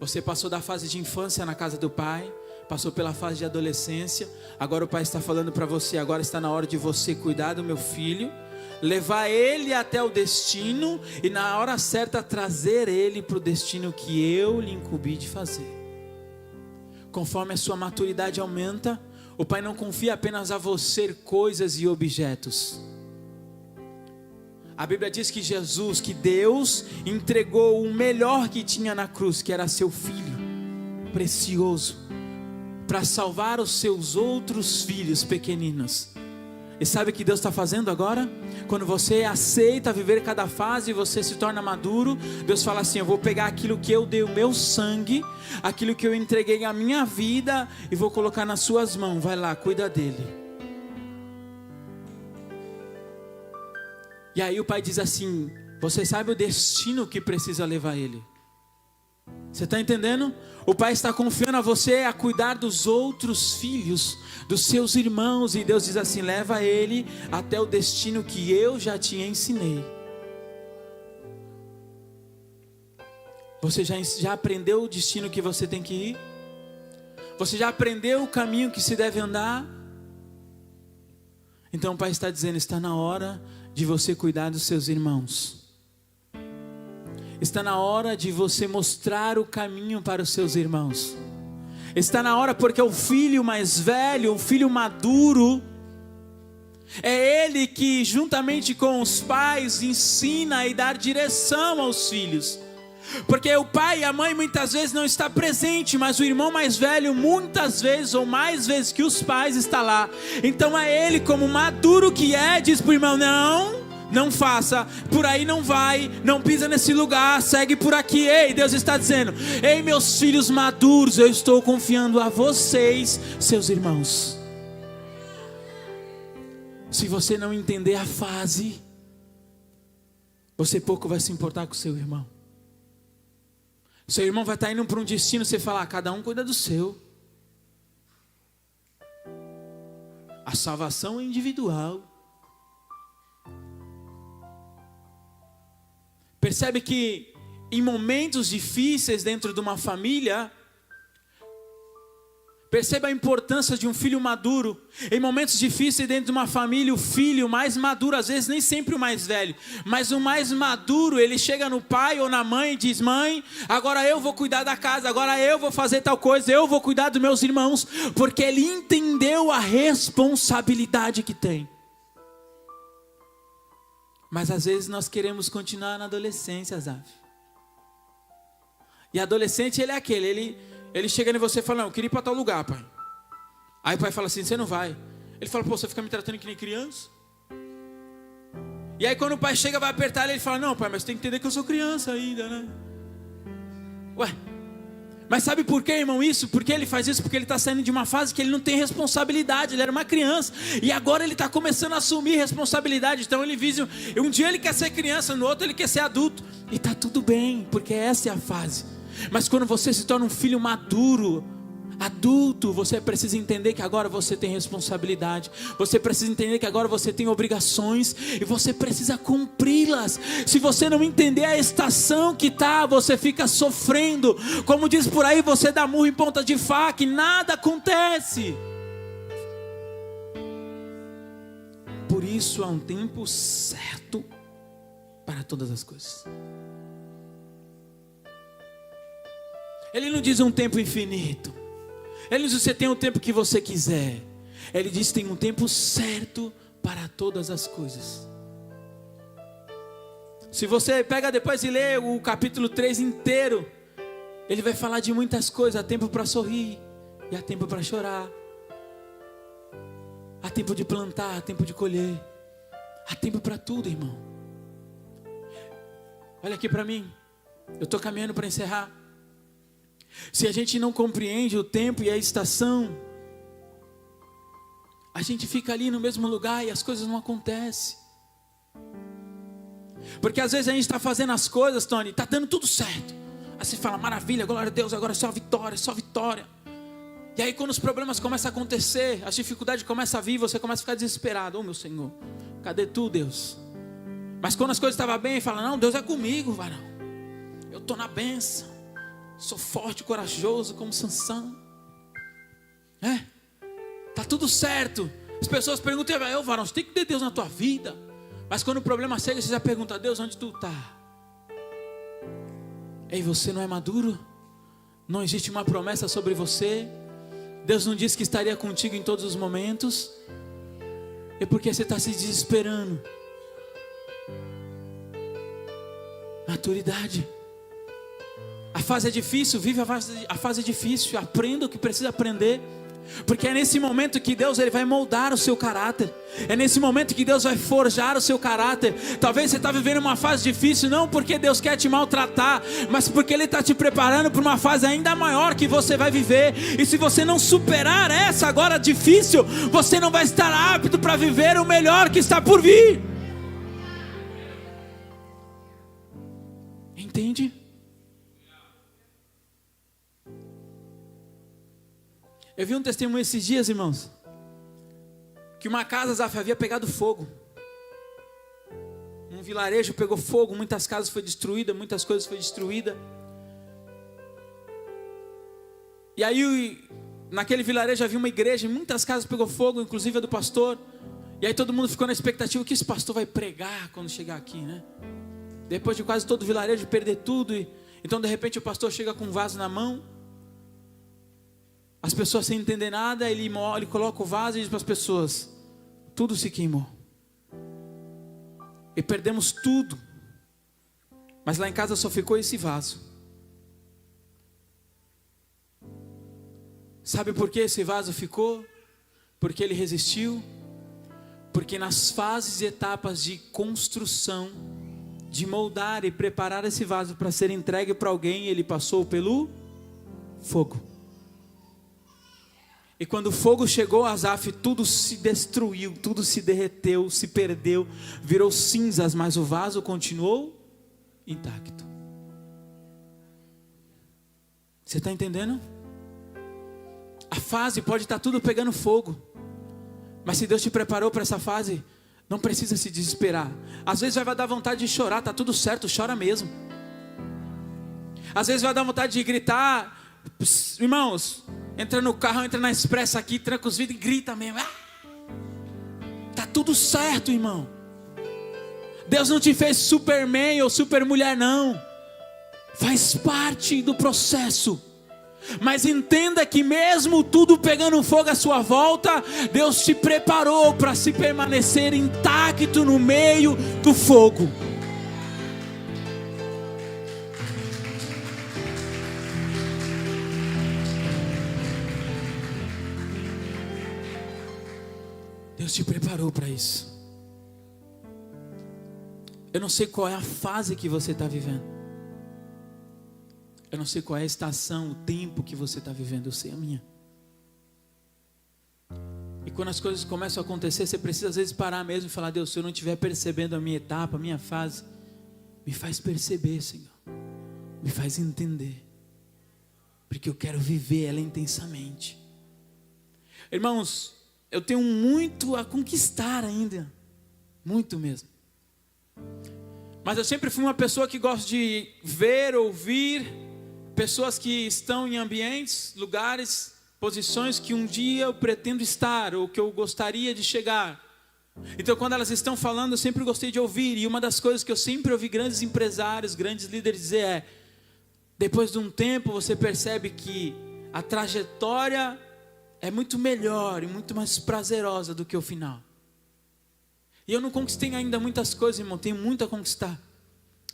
Você passou da fase de infância na casa do pai, passou pela fase de adolescência, agora o pai está falando para você, agora está na hora de você cuidar do meu filho, levar ele até o destino e na hora certa trazer ele para o destino que eu lhe incumbi de fazer. Conforme a sua maturidade aumenta, o pai não confia apenas a você coisas e objetos. A Bíblia diz que Jesus, que Deus entregou o melhor que tinha na cruz, que era seu filho precioso, para salvar os seus outros filhos pequeninos. E sabe o que Deus está fazendo agora? Quando você aceita viver cada fase e você se torna maduro, Deus fala assim, eu vou pegar aquilo que eu dei o meu sangue, aquilo que eu entreguei a minha vida, e vou colocar nas suas mãos, vai lá, cuida dele. E aí o pai diz assim, você sabe o destino que precisa levar ele. Você está entendendo? O pai está confiando a você a cuidar dos outros filhos, dos seus irmãos. E Deus diz assim, leva ele até o destino que eu já te ensinei. Você já aprendeu o destino que você tem que ir? Você já aprendeu o caminho que se deve andar? Então o Pai está dizendo, está na hora de você cuidar dos seus irmãos. Está na hora de você mostrar o caminho para os seus irmãos. Está na hora porque o filho mais velho, o filho maduro, é ele que juntamente com os pais ensina e dá direção aos filhos. Porque o pai e a mãe muitas vezes não está presente, mas o irmão mais velho muitas vezes ou mais vezes que os pais está lá. Então é ele, como maduro que é, diz para o irmão, não faça, por aí não vai, não pisa nesse lugar, segue por aqui. Ei, Deus está dizendo, ei meus filhos maduros, eu estou confiando a vocês, seus irmãos. Se você não entender a fase, você pouco vai se importar com o seu irmão. Seu irmão vai estar indo para um destino, você fala, cada um cuida do seu. A salvação é individual. Percebe que em momentos difíceis dentro de uma família, perceba a importância de um filho maduro. Em momentos difíceis dentro de uma família, o filho mais maduro, às vezes nem sempre o mais velho, mas o mais maduro, ele chega no pai ou na mãe e diz, mãe, agora eu vou cuidar da casa, agora eu vou fazer tal coisa, eu vou cuidar dos meus irmãos, porque ele entendeu a responsabilidade que tem. Mas às vezes nós queremos continuar na adolescência, Zaf. E adolescente ele é aquele, ele chega em você e fala, não, eu queria ir para tal lugar, pai. Aí o pai fala assim, você não vai. Ele fala, pô, você fica me tratando que nem criança? E aí quando o pai chega, vai apertar ele fala, não pai, mas tem que entender que eu sou criança ainda, né? Ué, mas sabe por que, irmão, isso? Porque ele faz isso? Porque ele está saindo de uma fase que ele não tem responsabilidade, ele era uma criança, e agora ele está começando a assumir responsabilidade. Então ele visa, um dia ele quer ser criança, no outro ele quer ser adulto, e está tudo bem, porque essa é a fase. Mas quando você se torna um filho maduro, adulto, você precisa entender que agora você tem responsabilidade, você precisa entender que agora você tem obrigações, e você precisa cumpri-las. Se você não entender a estação que está, você fica sofrendo, como diz por aí, você dá murro em ponta de faca e nada acontece. Por isso há um tempo certo para todas as coisas. Ele não diz um tempo infinito. Ele diz, você tem o tempo que você quiser. Ele diz, tem um tempo certo para todas as coisas. Se você pega depois e lê o capítulo 3 inteiro, ele vai falar de muitas coisas. Há tempo para sorrir e há tempo para chorar. Há tempo de plantar, há tempo de colher. Há tempo para tudo, irmão. Olha aqui para mim. Eu estou caminhando para encerrar. Se a gente não compreende o tempo e a estação, a gente fica ali no mesmo lugar e as coisas não acontecem. Porque às vezes a gente está fazendo as coisas, Tony, está dando tudo certo. Aí você fala, maravilha, glória a Deus, agora é só vitória, só vitória. E aí quando os problemas começam a acontecer, as dificuldades começam a vir, você começa a ficar desesperado. Oh meu Senhor, cadê tu, Deus? Mas quando as coisas estavam bem, fala, não, Deus é comigo, varão. Eu estou na bênção. Sou forte, corajoso como Sansão. Tá tudo certo. As pessoas perguntam, varão, você tem que ter Deus na tua vida. Mas quando o problema chega, você já pergunta, Deus, onde tu tá? Ei, você não é maduro? Não existe uma promessa sobre você? Deus não disse que estaria contigo em todos os momentos? É porque você está se desesperando. Maturidade. A fase é difícil, vive a fase difícil, aprenda o que precisa aprender, porque é nesse momento que Deus ele vai moldar o seu caráter, é nesse momento que Deus vai forjar o seu caráter. Talvez você está vivendo uma fase difícil, não porque Deus quer te maltratar, mas porque Ele está te preparando para uma fase ainda maior que você vai viver, e se você não superar essa agora difícil, você não vai estar apto para viver o melhor que está por vir. Entende? Eu vi um testemunho esses dias, irmãos, que uma casa, Zaf, havia pegado fogo. Um vilarejo pegou fogo, muitas casas foram destruídas, muitas coisas foram destruídas. E aí, naquele vilarejo havia uma igreja, muitas casas pegou fogo, inclusive a do pastor. E aí todo mundo ficou na expectativa que esse pastor vai pregar quando chegar aqui, né? Depois de quase todo o vilarejo perder tudo. Então de repente o pastor chega com um vaso na mão. As pessoas sem entender nada, ele coloca o vaso e diz para as pessoas: tudo se queimou. E perdemos tudo. Mas lá em casa só ficou esse vaso. Sabe por que esse vaso ficou? Porque ele resistiu. Porque nas fases e etapas de construção, de moldar e preparar esse vaso para ser entregue para alguém, ele passou pelo fogo. E quando o fogo chegou, Asaf, tudo se destruiu, tudo se derreteu, se perdeu, virou cinzas, mas o vaso continuou intacto. Você está entendendo? A fase pode estar tudo pegando fogo, mas se Deus te preparou para essa fase, não precisa se desesperar. Às vezes vai dar vontade de chorar, está tudo certo, chora mesmo. Às vezes vai dar vontade de gritar. Irmãos, entra no carro, entra na expressa aqui, tranca os vidros e grita mesmo. Está tudo certo, irmão. Deus não te fez Superman ou Supermulher, não. Faz parte do processo. Mas entenda que mesmo tudo pegando fogo à sua volta, Deus te preparou para se permanecer intacto no meio do fogo. Deus te preparou para isso. Eu não sei qual é a fase que você está vivendo. Eu não sei qual é a estação, o tempo que você está vivendo. Eu sei a minha. E quando as coisas começam a acontecer, você precisa às vezes parar mesmo e falar: Deus, se eu não estiver percebendo a minha etapa, a minha fase, me faz perceber, Senhor. Me faz entender. Porque eu quero viver ela intensamente. Irmãos, eu tenho muito a conquistar ainda. Muito mesmo. Mas eu sempre fui uma pessoa que gosta de ver, ouvir pessoas que estão em ambientes, lugares, posições que um dia eu pretendo estar, ou que eu gostaria de chegar. Então quando elas estão falando, eu sempre gostei de ouvir. E uma das coisas que eu sempre ouvi grandes empresários, grandes líderes dizer é: depois de um tempo você percebe que a trajetória é muito melhor e muito mais prazerosa do que o final. E eu não conquistei ainda muitas coisas, irmão, tenho muito a conquistar.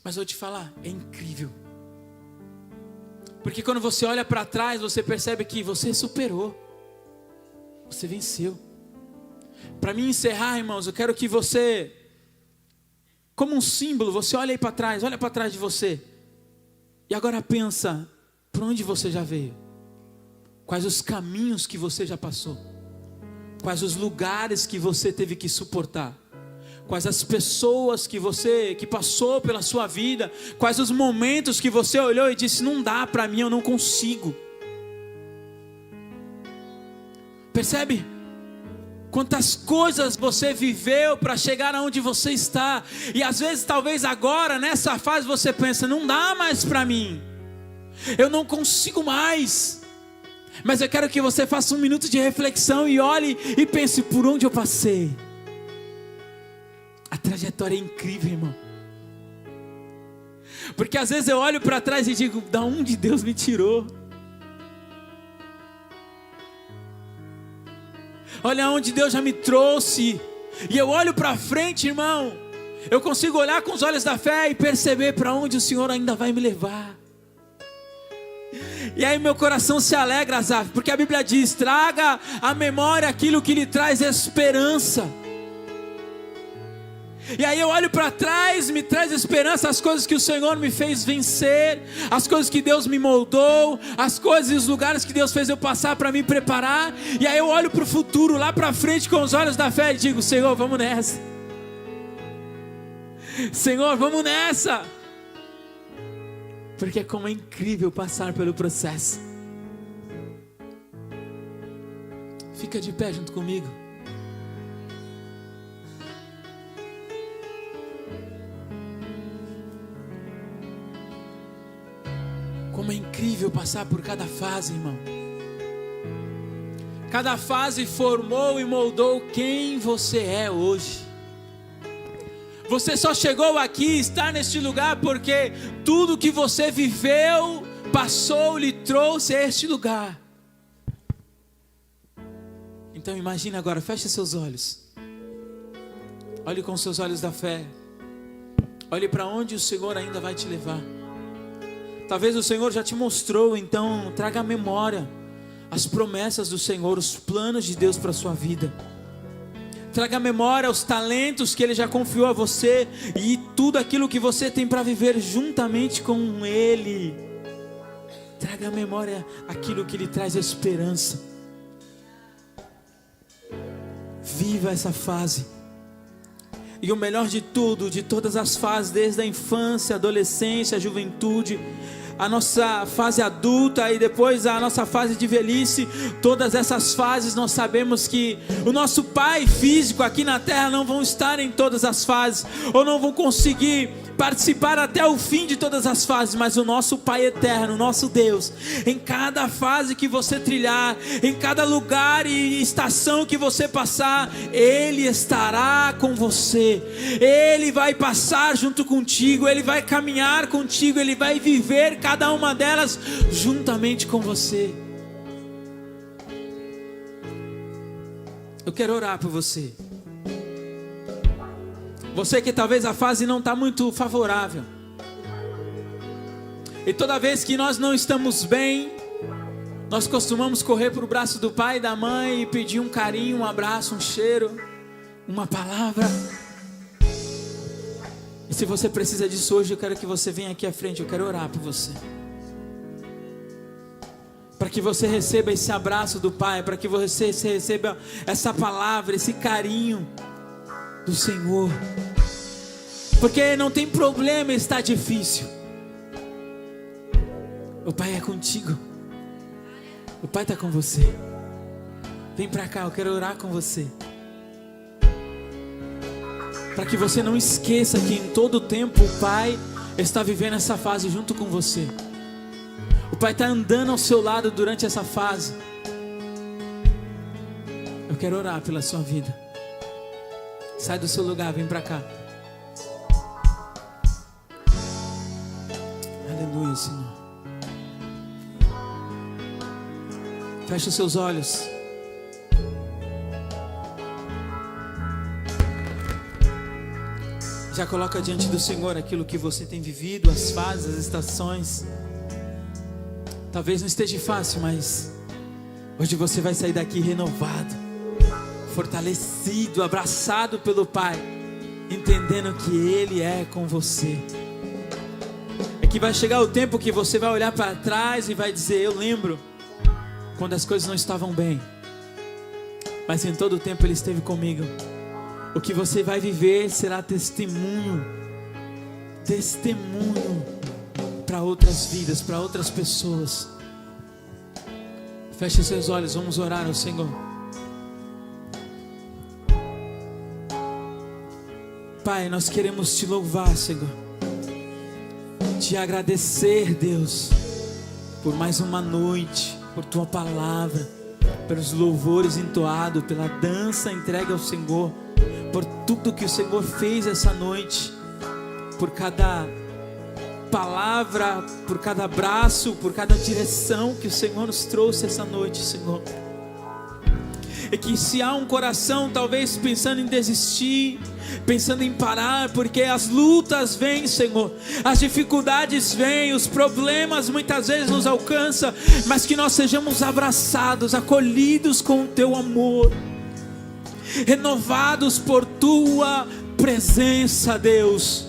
Mas eu vou te falar, é incrível. Porque quando você olha para trás, você percebe que você superou. Você venceu. Para mim encerrar, irmãos, eu quero que você, como um símbolo, você olha aí para trás, olha para trás de você. E agora pensa, por onde você já veio? Quais os caminhos que você já passou? Quais os lugares que você teve que suportar? Quais as pessoas que passou pela sua vida? Quais os momentos que você olhou e disse: não dá para mim, eu não consigo. Percebe? Quantas coisas você viveu para chegar aonde você está. E às vezes, talvez agora, nessa fase, você pensa: não dá mais para mim, eu não consigo mais. Mas eu quero que você faça um minuto de reflexão e olhe e pense: por onde eu passei? A trajetória é incrível, irmão. Porque às vezes eu olho para trás e digo: da onde Deus me tirou? Olha onde Deus já me trouxe. E eu olho para frente, irmão, eu consigo olhar com os olhos da fé e perceber para onde o Senhor ainda vai me levar. E aí meu coração se alegra, Asaf, porque a Bíblia diz: traga à memória aquilo que lhe traz esperança. E aí eu olho para trás, me traz esperança, as coisas que o Senhor me fez vencer, as coisas que Deus me moldou, as coisas e os lugares que Deus fez eu passar para me preparar. E aí eu olho para o futuro, lá para frente com os olhos da fé e digo: Senhor, vamos nessa. Senhor, vamos nessa. Porque como é incrível passar pelo processo. Fica de pé junto comigo. Como é incrível passar por cada fase, irmão. Cada fase formou e moldou quem você é hoje. Você só chegou aqui, está neste lugar, porque tudo que você viveu, passou, lhe trouxe a este lugar. Então imagine agora, feche seus olhos. Olhe com seus olhos da fé. Olhe para onde o Senhor ainda vai te levar. Talvez o Senhor já te mostrou, então traga à memória as promessas do Senhor, os planos de Deus para a sua vida. Traga à memória os talentos que Ele já confiou a você e tudo aquilo que você tem para viver juntamente com Ele. Traga à memória aquilo que lhe traz esperança. Viva essa fase. E o melhor de tudo, de todas as fases, desde a infância, adolescência, a juventude, a nossa fase adulta e depois a nossa fase de velhice, todas essas fases nós sabemos que o nosso pai físico aqui na terra não vão estar em todas as fases, ou não vão conseguir participar até o fim de todas as fases, mas o nosso Pai eterno, o nosso Deus, em cada fase que você trilhar, em cada lugar e estação que você passar, Ele estará com você, Ele vai passar junto contigo, Ele vai caminhar contigo, Ele vai viver cada uma delas juntamente com você. Eu quero orar por você. Você que talvez a fase não está muito favorável. E toda vez que nós não estamos bem, nós costumamos correr para o braço do pai e da mãe e pedir um carinho, um abraço, um cheiro, uma palavra. E se você precisa disso hoje, eu quero que você venha aqui à frente, eu quero orar por você. Para que você receba esse abraço do Pai, para que você receba essa palavra, esse carinho do Senhor. Porque não tem problema estar difícil. O Pai é contigo. O Pai está com você. Vem para cá, eu quero orar com você. Para que você não esqueça que em todo tempo o Pai está vivendo essa fase junto com você. O Pai está andando ao seu lado durante essa fase. Eu quero orar pela sua vida. Sai do seu lugar, vem para cá. Aleluia, Senhor. Feche os seus olhos. Já coloca diante do Senhor aquilo que você tem vivido, as fases, as estações. Talvez não esteja fácil, mas hoje você vai sair daqui renovado, fortalecido, abraçado pelo Pai, entendendo que Ele é com você. É que vai chegar o tempo que você vai olhar para trás e vai dizer: eu lembro quando as coisas não estavam bem, mas em todo o tempo Ele esteve comigo. O que você vai viver será testemunho para outras vidas, para outras pessoas. Feche seus olhos, vamos orar ao Senhor. Pai, nós queremos te louvar, Senhor, te agradecer, Deus, por mais uma noite, por tua palavra, pelos louvores entoados, pela dança entregue ao Senhor, por tudo que o Senhor fez essa noite, por cada palavra, por cada abraço, por cada direção que o Senhor nos trouxe essa noite, Senhor. E que se há um coração talvez pensando em desistir, pensando em parar, porque as lutas vêm, Senhor, as dificuldades vêm, os problemas muitas vezes nos alcançam, mas que nós sejamos abraçados, acolhidos com o teu amor, renovados por tua presença, Deus,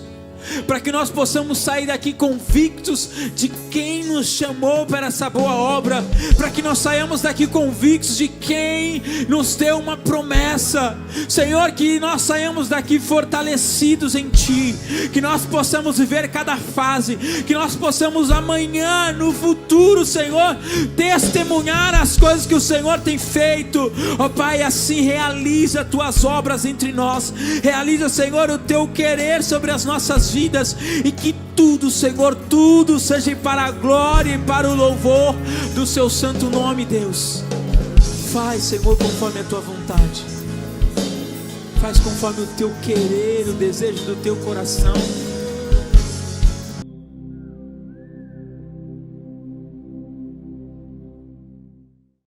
para que nós possamos sair daqui convictos de quem nos chamou para essa boa obra, para que nós saiamos daqui convictos de quem nos deu uma promessa, Senhor, que nós saiamos daqui fortalecidos em Ti, que nós possamos viver cada fase, que nós possamos amanhã, no futuro, Senhor, testemunhar as coisas que o Senhor tem feito, ó Pai, assim realiza Tuas obras entre nós, realiza, Senhor, o Teu querer sobre as nossas vidas, e que tudo, Senhor, tudo seja para a glória e para o louvor do Seu santo nome, Deus. Faz, Senhor, conforme a tua vontade. Faz conforme o teu querer, o desejo do teu coração.